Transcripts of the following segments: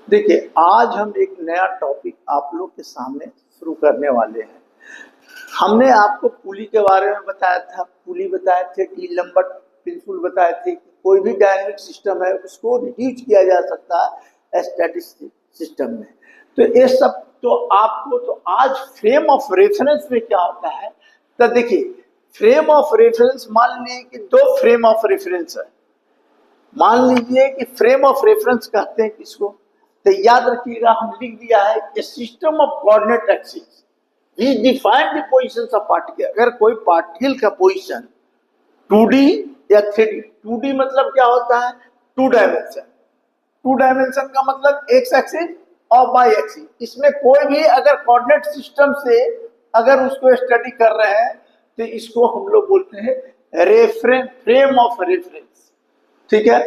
देखिए, आज हम एक नया टॉपिक आप लोग के सामने शुरू करने वाले हैं। हमने आपको पुली के बारे में बताया था, पुली बताए थे, डी लंबर प्रिंसिपल बताए थे कि कोई भी डायनेमिक सिस्टम है उसको रिड्यूस किया जा सकता है स्टैटिस्टिक सिस्टम में। तो ये सब तो आपको, तो आज फ्रेम ऑफ रेफरेंस में क्या होता है, तो देखिए फ्रेम ऑफ रेफरेंस, मान लीजिए कि दो फ्रेम ऑफ रेफरेंस है। मान लीजिए कि फ्रेम ऑफ रेफरेंस कहते हैं किसको, तो याद रखिएगा हम लिख दिया है a system of coordinate axis we define the positions of particle. अगर कोई पार्टिकल का पोजीशन 2D या 3D, 2D मतलब क्या होता है, टू डायमेंशन। टू डायमेंशन का मतलब एक्स एक्सिस और वाई एक्सिस, इसमें कोई भी अगर कोऑर्डिनेट सिस्टम से अगर उसको स्टडी कर रहे हैं तो इसको हम लोग बोलते हैं रेफरेंस, फ्रेम ऑफ रेफरेंस। ठीक है,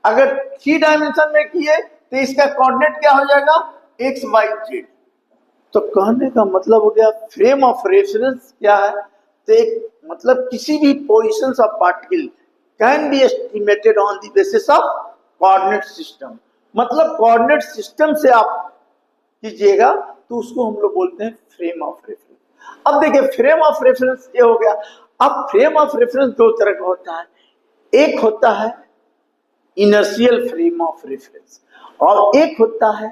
अगर 3 डायमेंशन में किए तो इसका कोऑर्डिनेट क्या हो जाएगा, एक्स वाई जेड। तो कहने का मतलब हो गया फ्रेम ऑफ रेफरेंस क्या है, तो एक मतलब किसी भी positions of particle can be estimated on the basis of coordinate system. मतलब कोऑर्डिनेट सिस्टम से आप कीजिएगा तो उसको हम लोग बोलते हैं फ्रेम ऑफ रेफरेंस। अब देखिए फ्रेम ऑफ रेफरेंस ये हो गया। अब फ्रेम ऑफ रेफरेंस दो तरह का होता है, एक होता है इनर्शियल फ्रेम ऑफ रेफरेंस और एक होता है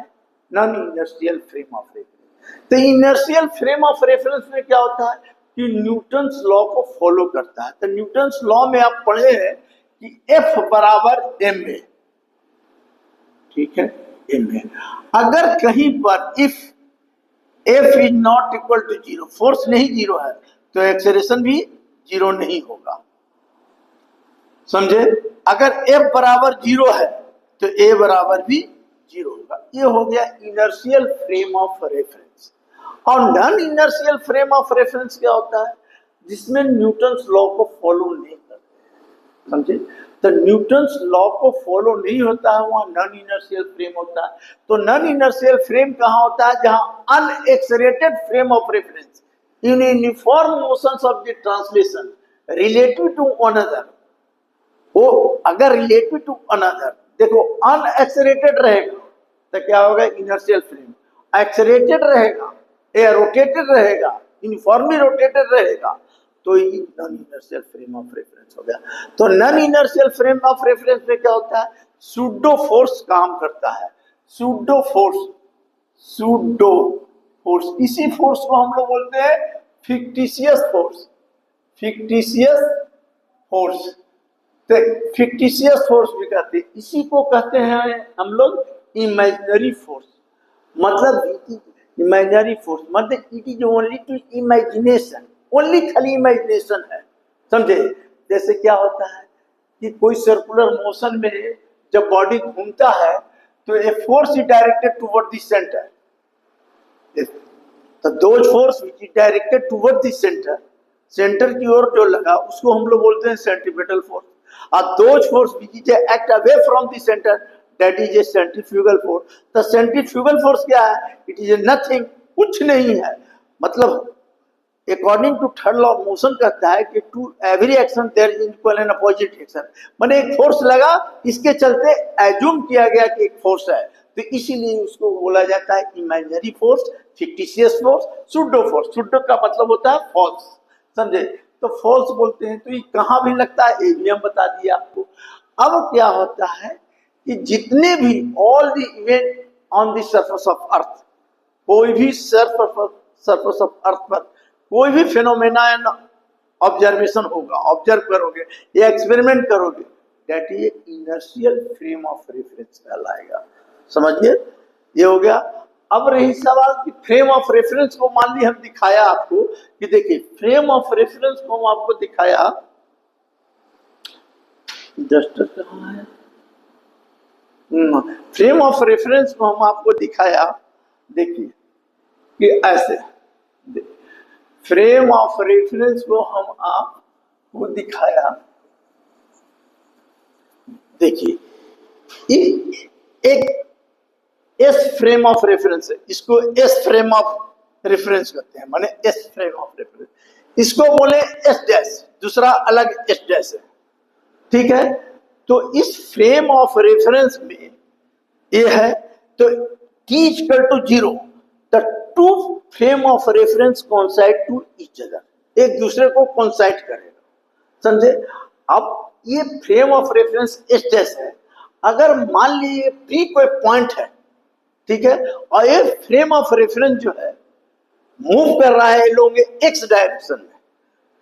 non inertial frame of reference. तो इनर्शियल फ्रेम ऑफ रेफरेंस में क्या होता है कि न्यूटन्स लॉ को फॉलो करता है। तो न्यूटन्स लॉ में आप पढ़े हैं कि F बराबर m है, ठीक है, m है। अगर कहीं पर if F is not equal to zero, force नहीं जीरो है, तो एक्सेलरेशन भी जीरो नहीं होगा, समझे। अगर F बराबर जीरो है तो A बराबर भी जीरो होगा। ये हो गया इनर्शियल फ्रेम ऑफ रेफरेंस। और non inertial frame of reference क्या होता है, जिसमें न्यूटन्स लॉ को फॉलो नहीं करते, समझे। तो न्यूटन्स लॉ को फॉलो नहीं होता है, वहां नॉन इनर्शियल फ्रेम होता है। तो नॉन इनर्शियल फ्रेम कहाँ होता है, जहां unaccelerated frame of reference in uniform motions of the translation relative to another. वो अगर रिलेटिव टू अनदर, देखो अनएक्सलेरेटेड रहेगा तो क्या होगा, इनर्शियल फ्रेम। एक्सलेरेटेड रहेगा या रोटेटेड रहेगा, यूनिफॉर्मली रोटेटेड रहेगा, तो ये non inertial frame of reference हो गया। तो non inertial frame of reference में क्या होता है, सूडो फोर्स काम करता है। सूडो फोर्स, सूडो फोर्स, इसी फोर्स को हम लोग बोलते हैं फिक्टिशियस फोर्स। फिक्टिशियस फोर्स, तो फिक्टिशियस फोर्स भी कहते हैं, इसी को कहते हैं हम लोग इमेजिनरी फोर्स। मतलब इमेजिनरी फोर्स मतलब it is only to imagination, only खाली इमेजिनेशन है, समझे। जैसे क्या होता है कि कोई सर्कुलर मोशन में जब बॉडी घूमता है तो a force is directed toward the centre. तो those force which is directed toward the centre, centre की ओर जो लगा उसको हम लोग बोलते हैं सेंट्रीपिटल फोर्स। और those force which is act away from the centre, that is a centrifugal force. तो सेंट्रीफ्यूगल फोर्स क्या है, इट इज ए नथिंग, कुछ नहीं है। मतलब according to third law of motion कहता है कि to every action there is equal and opposite action. माने एक फोर्स लगा, इसके चलते एज्यूम किया गया कि एक फोर्स है, तो इसीलिए उसको बोला जाता है imaginary force, fictitious force, pseudo force. Pseudo का मतलब होता है फॉल्स, समझे। तो फॉल्स बोलते हैं। तो ये कहाँ भी लगता है, ये भी हम बता दिए आपको। अब क्या होता है कि जितने भी all the event on the surface of earth, कोई भी सरफेस ऑफ अर्थ पर कोई भी फिनोमेना ऑब्जर्वेशन होगा, ऑब्जर्व करोगे या एक्सपेरिमेंट करोगे, that is inertial frame of reference कहलाएगा, समझिए। ये हो गया। अब रही सवाल कि फ्रेम ऑफ रेफरेंस को मान ली हम दिखाया आपको कि देखिए फ्रेम ऑफ रेफरेंस को हम आपको दिखाया, डस्टर कहाँ है, फ्रेम ऑफ रेफरेंस को हम आपको दिखाया, देखिए कि ऐसे फ्रेम ऑफ रेफरेंस को हम आपको दिखाया, देखिए एक एस फ्रेम ऑफ रेफरेंस है, इसको एस फ्रेम ऑफ रेफरेंस कहते हैं, माने एस फ्रेम ऑफ रेफरेंस। इसको बोले एस डैश, दूसरा अलग एस डैश है, ठीक है। तो इस फ्रेम ऑफ रेफरेंस में ये है तो t equal to 0, the two frame of reference coincide to each other, एक दूसरे को कोइंसाइड करेगा, समझे। अब ये frame of reference S dash है, अगर मान लीजिए p कोई पॉइंट है, ठीक है, और ये फ्रेम ऑफ रेफरेंस जो है मूव कर रहा है लोग एक्स डायरेक्शन में,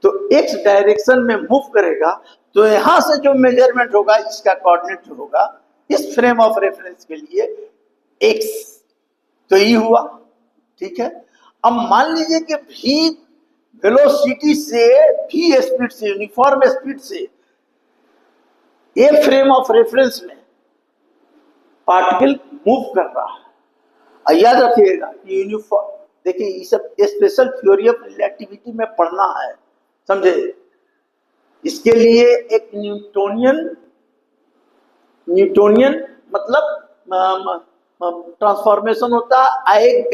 तो एक्स डायरेक्शन में मूव करेगा, तो यहां से जो मेजरमेंट होगा इसका कोऑर्डिनेट जो होगा इस फ्रेम ऑफ रेफरेंस के लिए एक्स, तो ये हुआ, ठीक है। अब मान लीजिए कि v वेलोसिटी से, v स्पीड से, यूनिफॉर्म स्पीड से ये फ्रेम ऑफ रेफरेंस में पार्टिकल मूव कर रहा है, और याद रखिएगा यूनिफॉर्म, देखिए ये सब स्पेशल थ्योरी ऑफ रिलेटिविटी में पढ़ना है, समझे। इसके लिए एक न्यूटोनियन मतलब ट्रांसफॉर्मेशन होता है, एक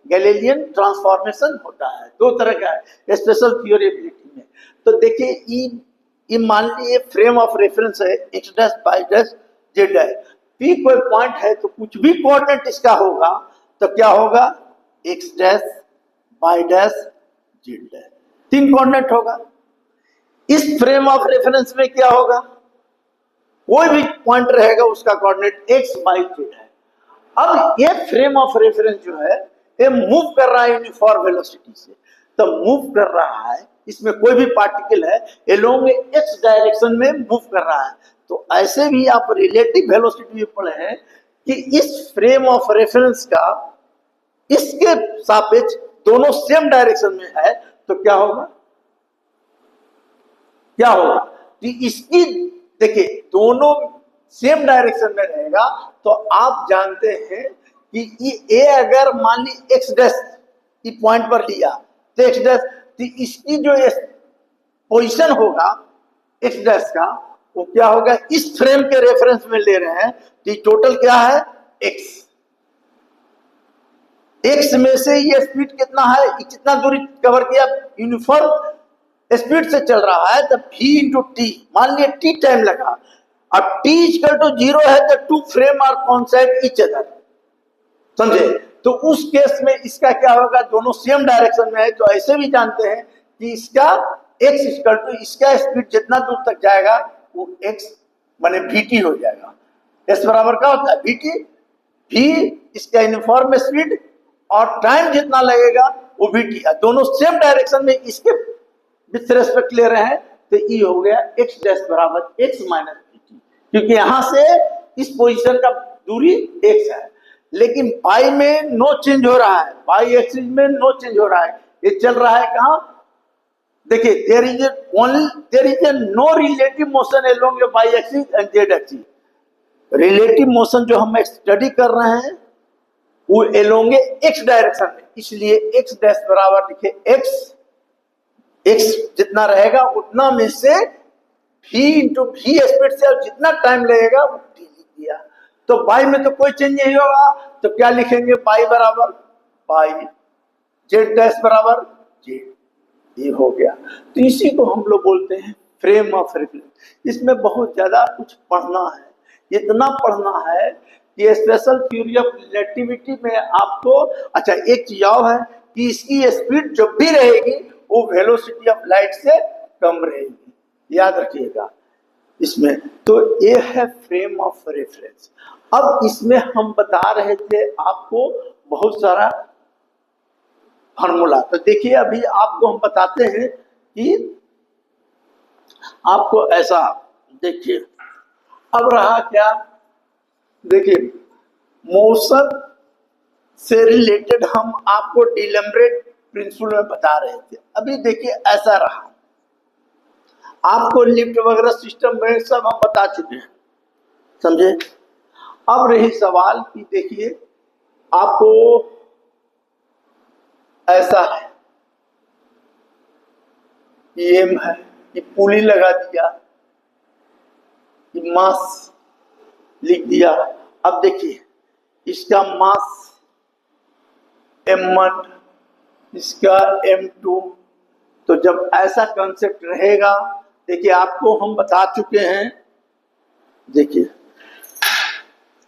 गैलीलियन ट्रांसफॉर्मेशन होता है, दो तरह का है स्पेशल थ्योरी ऑफ रिलेटिविटी में। तो देखिए ये मान लीजिए फ्रेम ऑफ रेफरेंस है X dash Y dash Z है, पी कोई पॉइंट है तो कुछ भी कोऑर्डिनेट इसका होगा तो क्या होगा, X dash Y dash Z dash, तीन कोऑर्डिनेट होगा। इस फ्रेम ऑफ रेफरेंस में क्या होगा, कोई भी पॉइंट रहेगा उसका कोऑर्डिनेट एक्स वाई जेड है। अब ये फ्रेम ऑफ रेफरेंस जो है ये मूव कर रहा है यूनिफॉर्म वेलोसिटी से, तो मूव कर रहा है, इसमें कोई भी पार्टिकल है ये लोग एक्स डायरेक्शन में मूव कर रहा है। तो ऐसे भी आप रिलेटिव वेलोसिटी भी पढ़े हैं कि इस फ्रेम ऑफ रेफरेंस का इसके सापेक्ष दोनों सेम डायरेक्शन में है, तो क्या होगा, क्या होगा कि इसकी, देखिए दोनों सेम डायरेक्शन में रहेगा, तो आप जानते हैं कि ये अगर मान ली एक्स डैश की पॉइंट पर लिया तो एक्स डैश, तो इसकी जो पोजीशन होगा एक्स डैश का वो क्या होगा, इस फ्रेम के रेफरेंस में ले रहे हैं, तो टोटल क्या है एक्स, एक्स में से ये स्पीड कितना है, कितना दूरी कवर किया, यूनिफॉर्म स्पीड से चल रहा है, तो v इंटू टी, मान लिया टी टाइम लगा, अब t इक्वल टू 0 है तो two frame are coincide each other, समझे। तो उस केस में इसका क्या होगा, दोनों सेम डायरेक्शन में है, तो ऐसे भी जानते हैं कि इसका x इक्वल टू इसका स्पीड जितना दूर तक जाएगा वो x माने vt हो जाएगा। s बराबर क्या होता है vt, v इसका यूनिफॉर्म स्पीड और टाइम जितना लगेगा वो vt, दोनों सेम डायरेक्शन में इसके विथ रेस्पेक्ट ले रहे हैं, तो ये हो गया x डैश बराबर x माइनस vt, क्योंकि यहां से इस पोजीशन का दूरी x है, लेकिन y में नो चेंज हो रहा है, y एक्सिस में नो चेंज हो रहा है, ये चल रहा है कहां, देखिए there is a no relative motion along the y axis and z axis. Relative motion जो हम स्टडी कर रहे हैं वो अलोंग x डायरेक्शन में, इसलिए x डैश बराबर लिखे x जितना रहेगा उतना में से v इंटू v स्पीड से, और जितना टाइम लगेगा वो t लिख दिया। तो y में तो कोई चेंज नहीं होगा, तो क्या लिखेंगे, y बराबर y, z डैश बराबर z, ये हो गया। तो इसी को हम लोग बोलते हैं फ्रेम ऑफ रेफरेंस। इसमें बहुत ज्यादा कुछ पढ़ना है, इतना पढ़ना है कि स्पेशल थ्योरी ऑफ रिलेटिविटी में आपको, अच्छा एक चीज और है कि इसकी स्पीड जब भी रहेगी वो वेलोसिटी ऑफ लाइट से कम रहेगी, याद रखिएगा इसमें। तो ये है फ्रेम ऑफ रेफरेंस। अब इसमें हम बता रहे थे आपको बहुत सारा फार्मूला, तो देखिए अभी आपको हम बताते हैं कि आपको ऐसा, देखिए अब रहा क्या, देखिए मोशन से रिलेटेड हम आपको डिलम्ब्रेट प्रिंसिपल में बता रहे थे। अभी देखिए ऐसा रहा, आपको लिफ्ट वगैरह सिस्टम में सब हम बता चुके हैं, समझे। अब रही सवाल कि देखिए आपको ऐसा है, ये है कि पुली लगा दिया, कि मास लिख दिया। अब देखिए इसका मास m1, इसका m2, तो जब ऐसा कंसेप्ट रहेगा, देखिए आपको हम बता चुके हैं, देखिए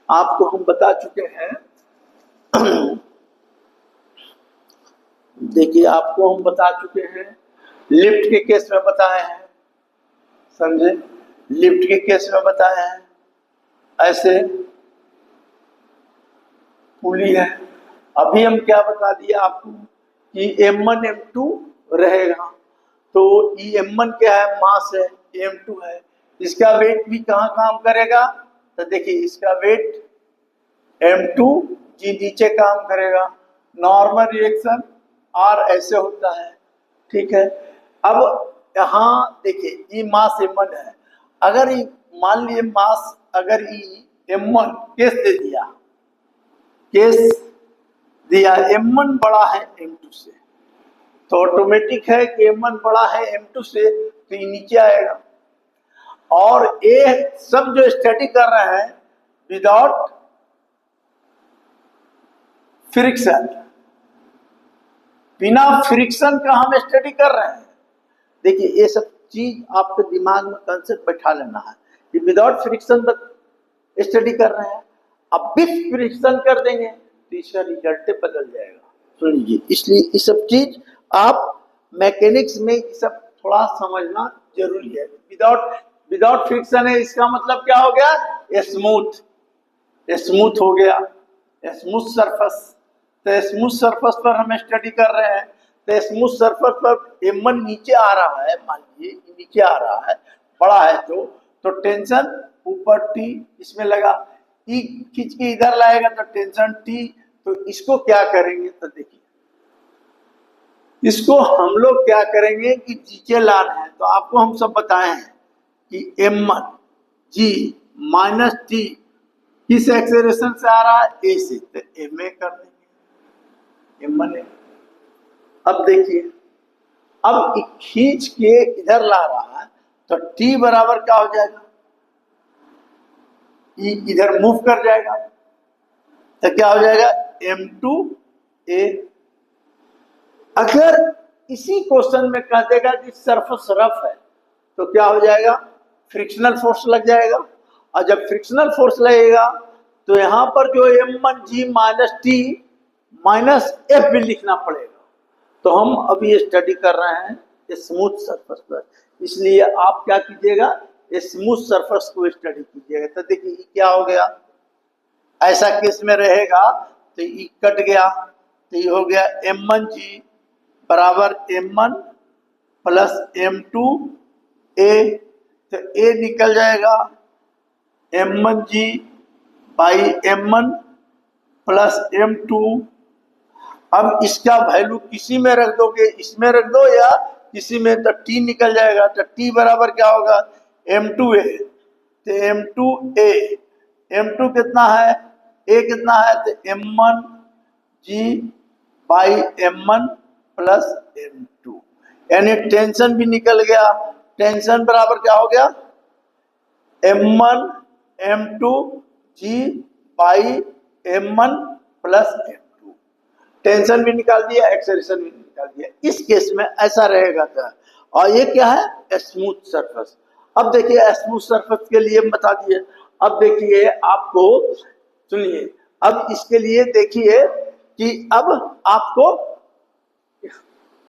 आपको हम बता चुके हैं देखिए आपको हम बता चुके हैं, लिफ्ट के केस में बताए हैं, समझे, लिफ्ट के केस में बताए हैं। ऐसे पुली है। अभी हम क्या बता दिए आपको कि M1 M2 रहेगा, तो ये M1 क्या है, मास है, M2 है, इसका वेट भी कहाँ काम करेगा, तो देखिए इसका वेट M2 जी नीचे काम करेगा। नॉर्मल रिएक्शन R ऐसे होता है, ठीक है। अब यहाँ देखिए ये मास M1 है, अगर ये मान लिए मास, अगर ये M1 केस दे दिया, केस दिया M1 बड़ा है M2 से, तो ऑटोमेटिक है कि M1 बड़ा है M2 से, तो ये नीचे आएगा। और ये सब जो स्टडी कर रहे हैं विदाउट फ्रिक्शन, बिना फ्रिक्शन का हम स्टडी कर रहे हैं। देखिए ये सब चीज आपके दिमाग में कंसेप्ट बैठा लेना है कि विदाउट फ्रिक्शन स्टडी कर रहे हैं। अब विथ फ्रिक्शन कर देंगे तो इसका रिजल्ट बदल जाएगा। सुन लीजिए, इसलिए ये सब चीज आप मैकेनिक्स में ये सब थोड़ा समझना जरूरी है। विदाउट फ्रिक्शन है, इसका मतलब क्या हो गया, स्मूथ हो गया, स्मूथ सरफेस। तो स्मूथ सरफेस पर हम स्टडी कर रहे हैं, तो स्मूथ सरफेस पर M1 नीचे आ रहा है, मान लीजिए नीचे आ रहा है, बड़ा है तो टेंशन ऊपर T इसमें लगा, E खींच के इधर लाएगा तो टेंशन T। तो इसको क्या करेंगे, तो देखिए इसको हम लोग क्या करेंगे कि नीचे ला रहे हैं, तो आपको हम सब बताए हैं कि M1 G माइनस T किस एक्सेलरेशन से आ रहा है, A से, तो MA कर देंगे, M1 है। अब देखिए, अब खींच के इधर ला रहा है तो T बराबर क्या हो जाएगा, E इधर मूव कर जाएगा, तो क्या हो जाएगा M2A। अगर इसी क्वेश्चन में कह देगा कि सरफेस रफ है तो क्या हो जाएगा, फ्रिक्शनल फोर्स लग जाएगा। और जब फ्रिक्शनल फोर्स लगेगा तो यहां पर जो M1G minus T minus F भी लिखना पड़ेगा। तो हम अभी स्टडी कर रहे हैं स्मूथ सरफेस पर, इसलिए आप क्या कीजिएगा, स्मूथ सरफेस को स्टडी कीजिएगा। तो देखिए क्या हो गया, ऐसा केस में रहेगा तो ये कट गया, तो ये हो गया M1G बराबर M1 प्लस M2A, तो A निकल जाएगा M1G by M1 plus M2। अब इसका वैल्यू किसी में रख दोगे, इसमें रख दो या किसी में, तो T निकल जाएगा। तो T बराबर क्या होगा, M2A, तो M2 कितना है, A कितना है, तो M1G by M1 plus M2, यानी टेंशन भी निकल गया। टेंशन बराबर क्या हो गया, M1 M2G by M1 plus M2, tension भी निकाल दिया, एक्सेलरेशन भी निकाल दिया। इस केस में ऐसा रहेगा था। और ये क्या है, स्मूथ सरफेस। अब देखिए स्मूथ सरफेस के लिए बता दिए। अब देखिए आपको, सुनिए, अब इसके लिए देखिए कि अब आपको